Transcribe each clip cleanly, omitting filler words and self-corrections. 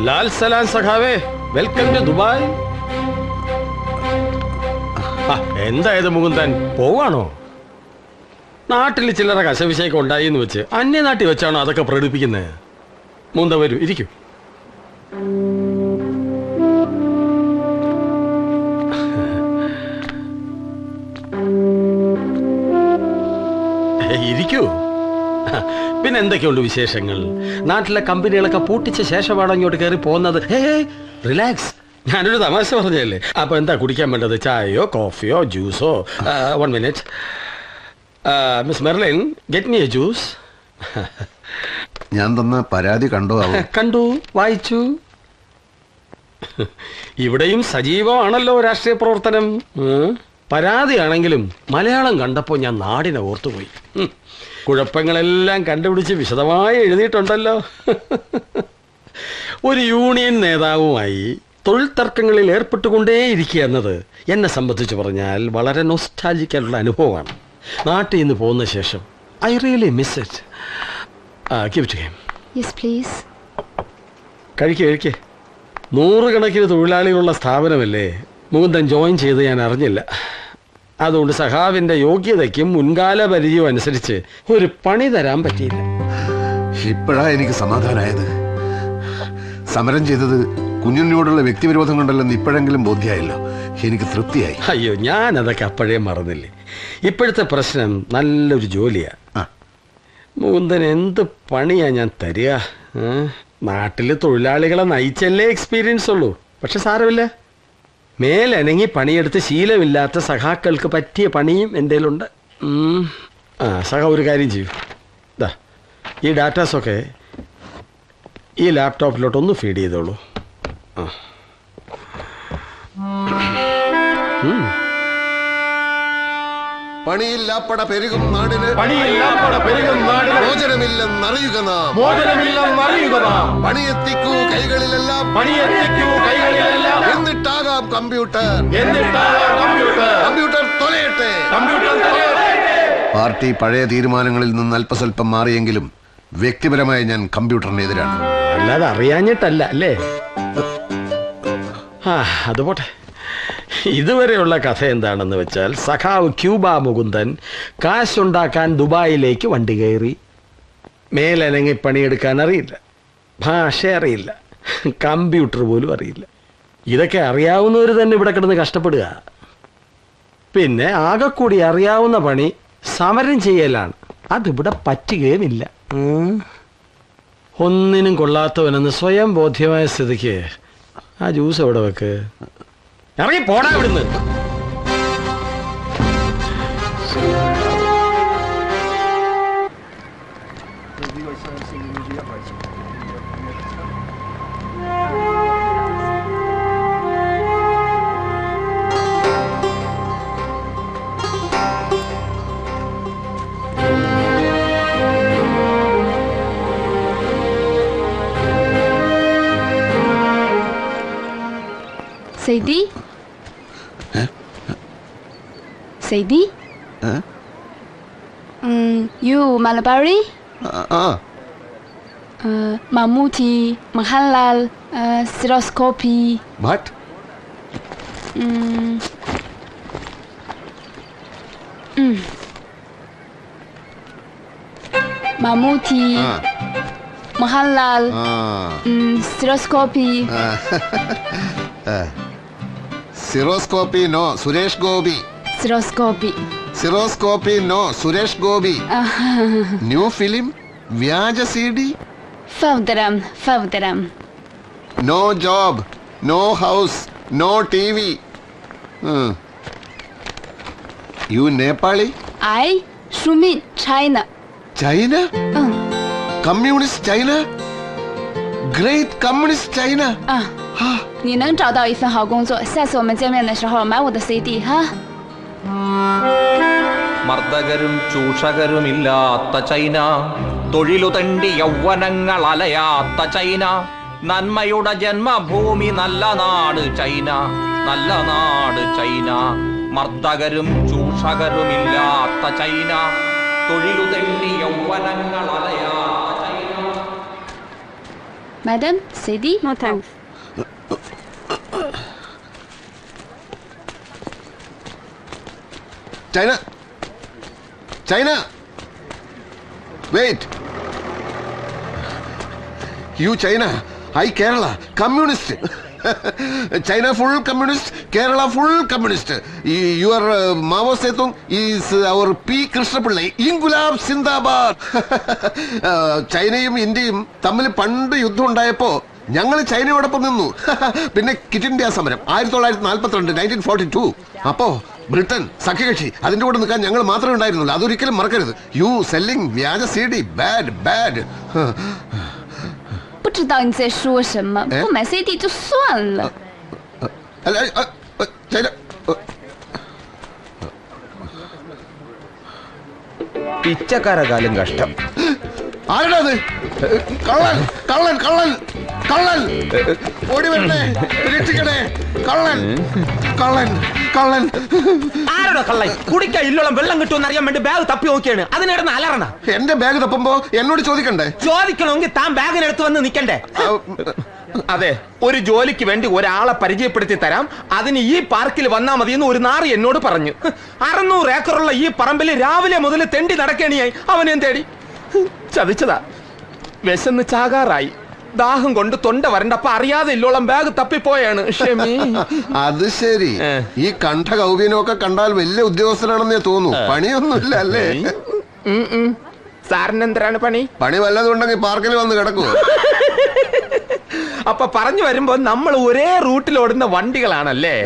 ലാൽ സലാം സഖാവേ, welcome to Dubai. എന്തായത് മുകുന്ദൻ, പോവാണോ? നാട്ടിൽ ചില്ലറ കശവിശയൊക്കെ ഉണ്ടായി എന്ന് വെച്ച് അന്യനാട്ടിൽ വെച്ചാണോ അതൊക്കെ പ്രകടിപ്പിക്കുന്നത്? മുകുന്ദ വരൂ, ഇരിക്കൂ. ഇരിക്കൂ. പിന്നെ എന്തൊക്കെയുണ്ട് വിശേഷങ്ങൾ? നാട്ടിലെ കമ്പനികളൊക്കെ പൂട്ടിച്ച ശേഷമാണ് ഇങ്ങോട്ട് കയറി പോകുന്നത്. റിലാക്സ്, ഞാനൊരു തമാശ പറഞ്ഞല്ലേ. അപ്പൊ എന്താ കുടിക്കാൻ വേണ്ടത്? ചായയോ കോഫിയോ ജ്യൂസോ? 1 minute. Miss Merlin, get me A juice. ഞാൻ തന്ന പരാതി കണ്ടോ? കണ്ടു, വായിച്ചു. ഇവിടെയും സജീവമാണല്ലോ രാഷ്ട്രീയ പ്രവർത്തനം. പരാതിയാണെങ്കിലും മലയാളം കണ്ടപ്പോൾ ഞാൻ നാടിനെ ഓർത്തുപോയി. കുഴപ്പങ്ങളെല്ലാം കണ്ടുപിടിച്ച് വിശദമായി എഴുതിയിട്ടുണ്ടല്ലോ. ഒരു യൂണിയൻ നേതാവുമായി തൊഴിൽ തർക്കങ്ങളിൽ ഏർപ്പെട്ടുകൊണ്ടേയിരിക്കുക എന്നത് എന്നെ സംബന്ധിച്ച് പറഞ്ഞാൽ വളരെ നൊസ്റ്റാൾജിക്കാനുള്ള അനുഭവമാണ്. നാട്ടിൽ നിന്ന് പോകുന്ന ശേഷം I really miss it. Give to him. Yes please. കഴിക്കേ. 100 കണക്കിന് തൊഴിലാളികളുള്ള സ്ഥാപനമല്ലേ. മുകുന്ദൻ ജോയിൻ ചെയ്ത് ഞാൻ അറിഞ്ഞില്ല. അതുകൊണ്ട് സഖാവിന്റെ യോഗ്യതയ്ക്കും മുൻകാല പരിചയവും അനുസരിച്ച് ഒരു പണി തരാൻ പറ്റിയില്ല. ഇപ്പോഴാ എനിക്ക് സമാധാനമായത്. സമരം ചെയ്തത് കുഞ്ഞുണ്ണിയോടുള്ള വ്യക്തിവിരോധം കൊണ്ടല്ലെന്ന് ഇപ്പോഴെങ്കിലും ബോധ്യമായല്ലോ. എനിക്ക് തൃപ്തിയായി. അയ്യോ, ഞാൻ അതൊക്കെ അപ്പോഴേ മറന്നില്ലേ. ഇപ്പോഴത്തെ പ്രശ്നം നല്ലൊരു ജോലിയാ. മുകുന്ദൻ എന്ത് പണിയാ ഞാൻ തരിക? നാട്ടില് തൊഴിലാളികളെ നയിച്ചല്ലേ എക്സ്പീരിയൻസ് ഉള്ളൂ. പക്ഷെ സാരമില്ല, മേലനങ്ങി പണിയെടുത്ത് ശീലമില്ലാത്ത സഖാക്കൾക്ക് പറ്റിയ പണിയും എൻ്റെ കയ്യിലുണ്ട്. സഖ ഒരു കാര്യം ചെയ്യൂ. ഇതാ ഈ ഡാറ്റാസൊക്കെ ഈ ലാപ്ടോപ്പിലോട്ടൊന്ന് ഫീഡ് ചെയ്തോളൂ. പണിയില്ലാപ്പട പെരുകും നാടിന് മോചനമില്ലെന്നറിയുക നാം. പണിയെത്തിക്കൂ കൈകളിലെല്ലാം എന്നിട്ടാകാം കമ്പ്യൂട്ടർ തൊലയട്ടെ. പാർട്ടി പഴയ തീരുമാനങ്ങളിൽ നിന്ന് അല്പസ്വല്പം മാറിയെങ്കിലും വ്യക്തിപരമായി ഞാൻ കമ്പ്യൂട്ടറിനെതിരാണ്. അല്ലാതെ അറിയാഞ്ഞിട്ടല്ല അല്ലേ? അതുപോട്ടെ. ഇതുവരെയുള്ള കഥ എന്താണെന്ന് വെച്ചാൽ, സഖാവ് ക്യൂബ മുകുന്ദൻ കാശുണ്ടാക്കാൻ ദുബായിലേക്ക് വണ്ടി കയറി. മേലനങ്ങി പണിയെടുക്കാൻ അറിയില്ല, ഭാഷ അറിയില്ല, കമ്പ്യൂട്ടർ പോലും അറിയില്ല. ഇതൊക്കെ അറിയാവുന്നവർ തന്നെ ഇവിടെ കിടന്ന് കഷ്ടപ്പെടുക. പിന്നെ ആകെക്കൂടി അറിയാവുന്ന പണി സമരം ചെയ്യലാണ്. അതിവിടെ പറ്റുകയുമില്ല. ഒന്നിനും കൊള്ളാത്തവനെന്ന് സ്വയം ബോധ്യമായ സ്ഥിതിക്ക് ആ ജ്യൂസ് എവിടെ വെക്ക്. ഇറങ്ങി പോടാ ഇവിടുന്ന്. Seydi? Seydi? You Malabari? Mammootty, Mahalal, Stereoscopy. What? Mammootty, Mahalal, Stereoscopy. Stereoscopy no Suresh Gopi. Stereoscopy no Suresh Gopi. New film വ്യാജ CD. Favdaram. No job, no house, no TV. You Nepali? I Shumin, China. China? Communist China? Great communist China? 你能找到一份好工作，下次我们见面的时候买我的 CD 哈。മർദ്ദകരും ചൂഷകരുമില്ലാത്ത China, തൊഴിലു തണ്ടി യൗവനങ്ങൾ അലയാത്ത China, നന്മയുടെ ജന്മഭൂമി നല്ല നാട് ചൈന, നല്ല നാട് ചൈന. മർദ്ദകരും ചൂഷകരുമില്ലാത്ത ചൈന, തൊഴിലു തണ്ടി യൗവനങ്ങൾ അലയാത്ത China. Madame, c'est dit? No thanks. China! China! Wait! You China, I Kerala, communist. China full communist, Kerala full communist. Your Mao Zedong is our P. Krishnapillai. Ingulab Sindabad. ചൈനയും ഇന്ത്യയും തമ്മിൽ പണ്ട് യുദ്ധം ഉണ്ടായപ്പോ ഞങ്ങൾ ചൈനയോടൊപ്പം നിന്നു. പിന്നെ കിറ്റ് ഇന്ത്യ സമരം 1942 1942. അപ്പോ ബ്രിട്ടൻ സഖ്യകക്ഷി അതിന്റെ കൂടെ നിൽക്കാൻ ഞങ്ങൾ മാത്രമേ ഉണ്ടായിരുന്നുള്ളൂ. അതൊരിക്കലും മറക്കരുത്. യു സെല്ലിംഗ് വ്യാജ CD, ബാഡ് ബാഡ്. 不知道你在说什么，不买 CD 就算了。അല്ല ചൈന പിച്ചക്കാരകാലം കഷ്ടം. ആരാ അത്? കള്ളൻ കള്ളൻ കള്ളൻ കള്ളൻ ഓടി വരണേ, രക്ഷിക്കണേ. കള്ളൻ കള്ളൻ കള്ളൻ. ആരോടാ കള്ളൻ? കുടിക്കാൻ ഇല്ലോളം വെള്ളം കിട്ടുമെന്ന് അറിയാൻ വേണ്ടി ബാഗ് തപ്പി നോക്കിയാണ്. അതിനിടന്ന് അലറണ. എന്റെ ബാഗ് തപ്പുമ്പോ എന്നോട് ചോദിക്കണ്ടേ? ചോദിക്കണമെങ്കിൽ താൻ ബാഗിനെടുത്ത് വന്ന് നിക്കണ്ടേ? അതെ, ഒരു ജോലിക്ക് വേണ്ടി ഒരാളെ പരിചയപ്പെടുത്തി തരാം, അതിന് ഈ പാർക്കിൽ വന്നാ മതിയെന്ന് ഒരു നാറി എന്നോട് പറഞ്ഞു. 600 ഏക്കറുള്ള ഈ പറമ്പിൽ രാവിലെ മുതൽ തെണ്ടി നടക്കണിയായി. അവനെ തേടി ചതിച്ചതാ. വിശന്ന് ചാകാറായി. ദാഹം കൊണ്ട് തൊണ്ട വരണ്ടപ്പ അറിയാതെ ഇല്ലോളം ബാഗ് തപ്പിപ്പോയാണ്. ക്ഷമി. അത് ശരി. ഈ കണ്ഠ കൗവീനൊക്കെ കണ്ടാൽ വലിയ ഉദ്യോഗസ്ഥനാണെന്നേ തോന്നൂ. പണിയൊന്നുമില്ല അല്ലേ? സാറിന് എന്തിനാണ് പണി? പണി വല്ലതുണ്ടെങ്കിൽ പാർക്കിൽ വന്ന് കിടക്കുവോ? അപ്പൊ പറഞ്ഞു വരുമ്പോ നമ്മൾ ഒരേ റൂട്ടിൽ ഓടുന്ന വണ്ടികളാണല്ലേ?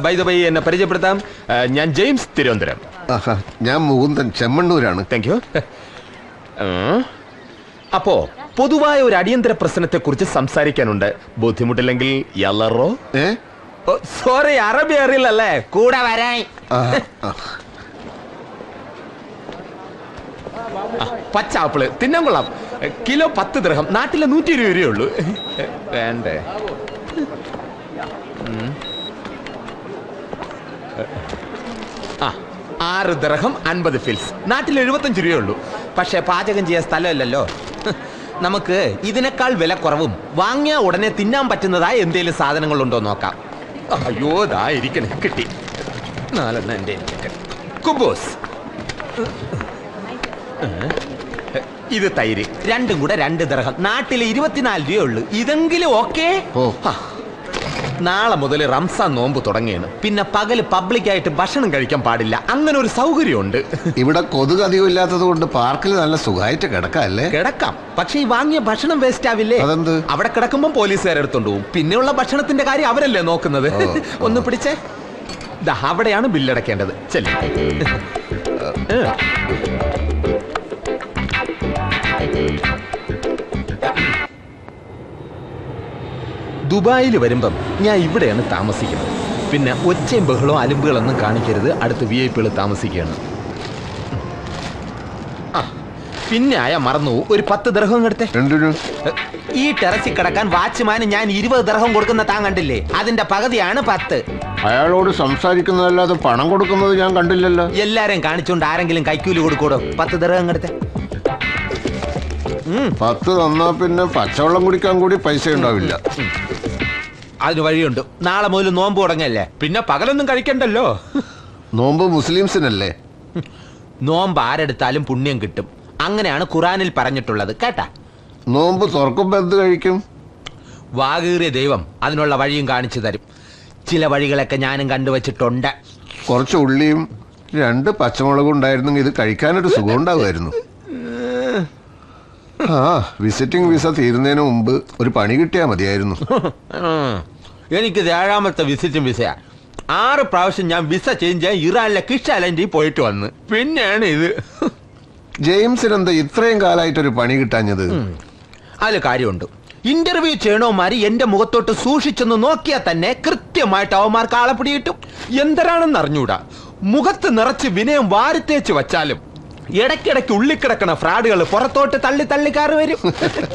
ബൈ ദ ബൈ, എന്നെ പരിചയപ്പെടുത്താം. ഞാൻ ജെയിംസ്, തിരുവനന്തപുരം. ഞാൻ മുകുന്ദൻ, ചെമ്മണ്ണൂരാണ്. Thank you. അപ്പോ പൊതുവായ ഒരു അടിയന്തര പ്രശ്നത്തെ കുറിച്ച് സംസാരിക്കാനുണ്ട്. ബുദ്ധിമുട്ടില്ലെങ്കിൽ യല്ലറോ. സോറി, അറബി അറിയില്ലല്ലേ? കൂടെ വരാൻ. പച്ചാപ്പിള് തിന്നാൻ കൊള്ളാം. കിലോ 10 ദിർഹം. നാട്ടിലെ 120 രൂപയേ ഉള്ളൂ. വേണ്ടേ? 6 ദിർഹം 50 ഫിൽസ്. നാട്ടിൽ 75 രൂപയേ ഉള്ളൂ. പക്ഷെ പാചകം ചെയ്യാൻ സ്ഥലമില്ലല്ലോ. നമുക്ക് ഇതിനേക്കാൾ വില കുറവും വാങ്ങിയ ഉടനെ തിന്നാൻ പറ്റുന്നതായ എന്തെങ്കിലും സാധനങ്ങളുണ്ടോ നോക്കാം. അയ്യോ, ദാ ഇരിക്കണേ, കിട്ടി. 4 എന്റെ കുബൂസ്. ഇത് തൈര്. രണ്ടും കൂടെ 2 ദിർഹം. നാട്ടിൽ 24 രൂപയേ ഉള്ളൂ. ഇതെങ്കിലും ഓക്കെ. നാളെ മുതൽ റംസാൻ നോമ്പ് തുടങ്ങിയാണ്. പിന്നെ പകല് പബ്ലിക്കായിട്ട് ഭക്ഷണം കഴിക്കാൻ പാടില്ല. അങ്ങനെ ഒരു സൗകര്യമുണ്ട്. ഇവിടെ കൊതുക് അധികം ഇല്ലാത്തത് കൊണ്ട് പാർക്കിൽ നല്ല സുഖമായിട്ട് കിടക്കാം അല്ലേ? കിടക്കാം, പക്ഷെ ഈ വാങ്ങിയ ഭക്ഷണം വേസ്റ്റ് ആവില്ലേ? അതെന്ത്? അവിടെ കിടക്കുമ്പോൾ പോലീസുകാരെടുത്തോണ്ട് പോകും. പിന്നെയുള്ള ഭക്ഷണത്തിന്റെ കാര്യം അവരല്ലേ നോക്കുന്നത്. ഒന്ന് പിടിച്ചേ. അവിടെയാണ് ബില്ലടക്കേണ്ടത്. ചെല്ലു. ദുബായിൽ വരുമ്പം ഞാൻ ഇവിടെയാണ് താമസിക്കുന്നത്. പിന്നെ ഒച്ചയും ബഹളവും അലുമ്പുകളൊന്നും കാണിക്കരുത്. അടുത്ത് VIP താമസിക്കുകയാണ്. പിന്നെ മറന്നു, ഒരു 10 ദിർഹം എടുത്തേ. ഈ ടെറസിൽ കിടക്കാൻ വാച്ച്മാന് ഞാൻ 20 ദിർഹം കൊടുക്കുന്ന താൻ കണ്ടില്ലേ? അതിന്റെ പകുതിയാണ് 10. അയാളോട് സംസാരിക്കുന്നതല്ലാതെ പണം കൊടുക്കുന്നത് ഞാൻ കണ്ടില്ലല്ലോ. എല്ലാരെയും കാണിച്ചോണ്ട് ആരെങ്കിലും കൈക്കൂലി കൊടുക്കൂടോ? 10 ദിർഹം എടുത്തേ. 10 തന്നാ പിന്നെ പച്ചവെള്ളം കുടിക്കാൻ കൂടി പൈസ ഉണ്ടാവില്ല. അതിന് വഴിയുണ്ട്. നാളെ മുതൽ നോമ്പ് തുടങ്ങല്ലേ, പിന്നെ പകലൊന്നും കഴിക്കണ്ടല്ലോ. നോമ്പ് മുസ്ലിംസിനല്ലേ? നോമ്പ് ആരെടുത്താലും പുണ്യം കിട്ടും. അങ്ങനെയാണ് ഖുറാനിൽ പറഞ്ഞിട്ടുള്ളത് കേട്ടാ. നോമ്പ് തുറക്കുമ്പോ എന്ത് കഴിക്കും? വാകീറിയ ദൈവം അതിനുള്ള വഴിയും കാണിച്ചു തരും. ചില വഴികളൊക്കെ ഞാനും കണ്ടുവച്ചിട്ടുണ്ട്. കുറച്ച് ഉള്ളിയും 2 പച്ചമുളകും ഉണ്ടായിരുന്നെങ്കിൽ ഇത് കഴിക്കാനൊരു സുഖം ഉണ്ടാവുമായിരുന്നു. വിസിറ്റിംഗ് വിസ തീരുന്നതിന് മുമ്പ് ഒരു പണി കിട്ടിയാ മതിയായിരുന്നു. എനിക്ക് 7ാമത്തെ വിസിറ്റിംഗ് വിസയാ. 6 പ്രാവശ്യം ഞാൻ വിസ ചേഞ്ച് ചെയ്യാൻ ഇറാനിലെ കിഷ് ഐലൻഡിൽ പോയിട്ട് വന്ന്. പിന്നെയാണ് ഇത്. ജെയിംസിന് എന്താ ഇത്രയും കാലമായിട്ടൊരു പണി കിട്ടാഞ്ഞത്? അതിൽ കാര്യമുണ്ട്. ഇന്റർവ്യൂ ചെയ്യണോമാര് എന്റെ മുഖത്തോട്ട് സൂക്ഷിച്ചൊന്ന് നോക്കിയാൽ തന്നെ കൃത്യമായിട്ട് അവന്മാർക്ക് ആളെ പിടികിട്ടും. എന്തരാണെന്ന് അറിഞ്ഞൂടാ. മുഖത്ത് നിറച്ച് വിനയം വാരിത്തേച്ച് വച്ചാലും ഇടയ്ക്കിടയ്ക്ക് ഉള്ളിക്കിടക്കണ ഫ്രാഡുകൾ പുറത്തോട്ട് തള്ളി തള്ളിക്കാറ് വരും.